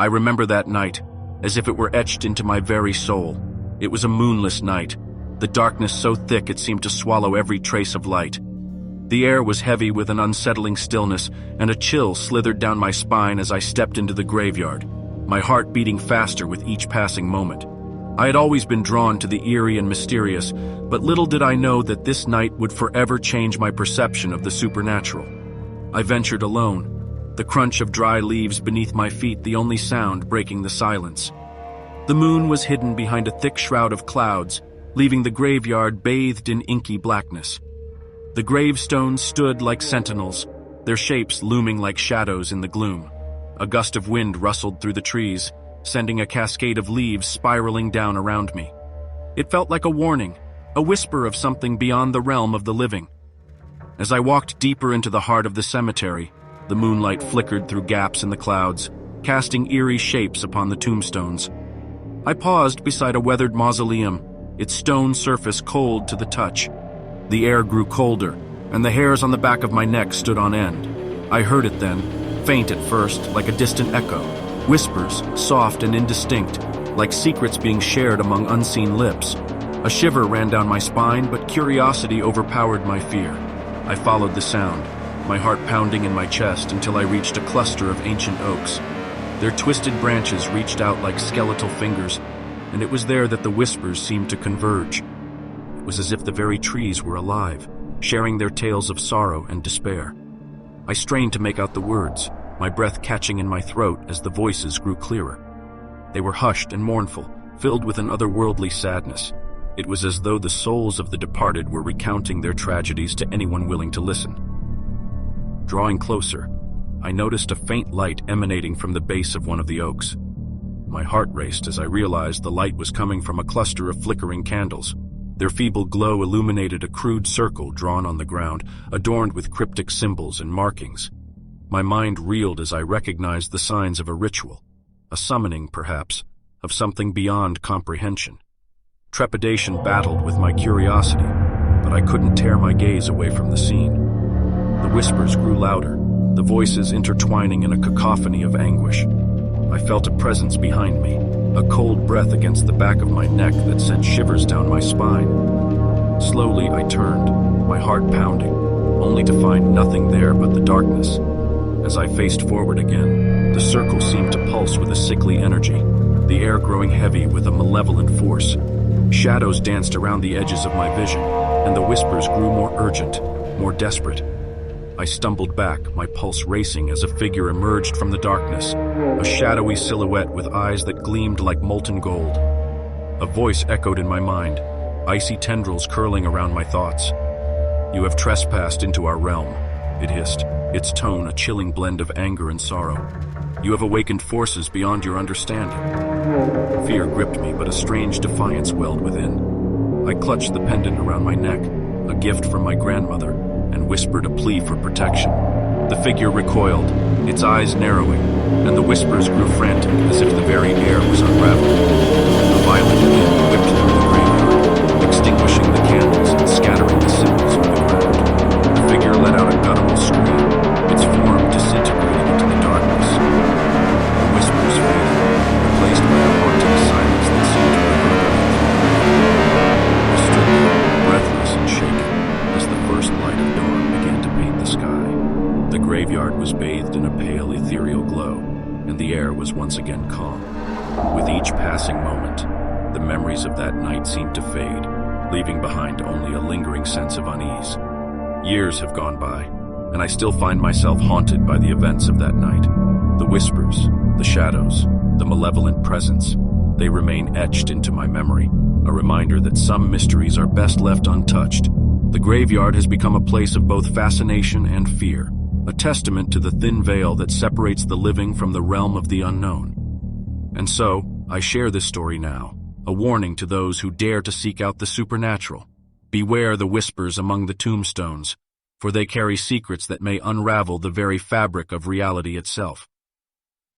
I remember that night, as if it were etched into my very soul. It was a moonless night, the darkness so thick it seemed to swallow every trace of light. The air was heavy with an unsettling stillness, and a chill slithered down my spine as I stepped into the graveyard, my heart beating faster with each passing moment. I had always been drawn to the eerie and mysterious, but little did I know that this night would forever change my perception of the supernatural. I ventured alone, the crunch of dry leaves beneath my feet the only sound breaking the silence. The moon was hidden behind a thick shroud of clouds, leaving the graveyard bathed in inky blackness. The gravestones stood like sentinels, their shapes looming like shadows in the gloom. A gust of wind rustled through the trees, sending a cascade of leaves spiraling down around me. It felt like a warning, a whisper of something beyond the realm of the living. As I walked deeper into the heart of the cemetery, the moonlight flickered through gaps in the clouds, casting eerie shapes upon the tombstones. I paused beside a weathered mausoleum, its stone surface cold to the touch. The air grew colder, and the hairs on the back of my neck stood on end. I heard it then, faint at first, like a distant echo. Whispers, soft and indistinct, like secrets being shared among unseen lips. A shiver ran down my spine, but curiosity overpowered my fear. I followed the sound, my heart pounding in my chest until I reached a cluster of ancient oaks. Their twisted branches reached out like skeletal fingers, and it was there that the whispers seemed to converge. It was as if the very trees were alive, sharing their tales of sorrow and despair. I strained to make out the words, my breath catching in my throat as the voices grew clearer. They were hushed and mournful, filled with an otherworldly sadness. It was as though the souls of the departed were recounting their tragedies to anyone willing to listen. Drawing closer, I noticed a faint light emanating from the base of one of the oaks. My heart raced as I realized the light was coming from a cluster of flickering candles. Their feeble glow illuminated a crude circle drawn on the ground, adorned with cryptic symbols and markings. My mind reeled as I recognized the signs of a ritual, a summoning, perhaps, of something beyond comprehension. Trepidation battled with my curiosity, but I couldn't tear my gaze away from the scene. The whispers grew louder, the voices intertwining in a cacophony of anguish. I felt a presence behind me, a cold breath against the back of my neck that sent shivers down my spine. Slowly I turned, my heart pounding, only to find nothing there but the darkness. As I faced forward again, the circle seemed to pulse with a sickly energy, the air growing heavy with a malevolent force. Shadows danced around the edges of my vision, and the whispers grew more urgent, more desperate. I stumbled back, my pulse racing as a figure emerged from the darkness, a shadowy silhouette with eyes that gleamed like molten gold. A voice echoed in my mind, icy tendrils curling around my thoughts. "You have trespassed into our realm," it hissed, its tone a chilling blend of anger and sorrow. "You have awakened forces beyond your understanding." Fear gripped me, but a strange defiance welled within. I clutched the pendant around my neck, a gift from my grandmother, and whispered a plea for protection. The figure recoiled, its eyes narrowing, and the whispers grew frantic as if the very air was unraveling. A violent wind whipped through the graveyard, extinguishing the candles and scattering the symbols on the ground. The figure let out a guttural scream, its form disintegrating into the darkness. The whispers faded, replaced by a haunting silence that seemed to reverberate through the night. I stood there, breathless and shaken, as the first light of dawn began to paint the sky. The graveyard was bathed in a pale ethereal glow, and the air was once again calm. With each passing moment, the memories of that night seemed to fade, leaving behind only a lingering sense of unease. Years have gone by, and I still find myself haunted by the events of that night. The whispers, the shadows, the malevolent presence, they remain etched into my memory, a reminder that some mysteries are best left untouched. The graveyard has become a place of both fascination and fear, a testament to the thin veil that separates the living from the realm of the unknown. And so, I share this story now, a warning to those who dare to seek out the supernatural. Beware the whispers among the tombstones, for they carry secrets that may unravel the very fabric of reality itself.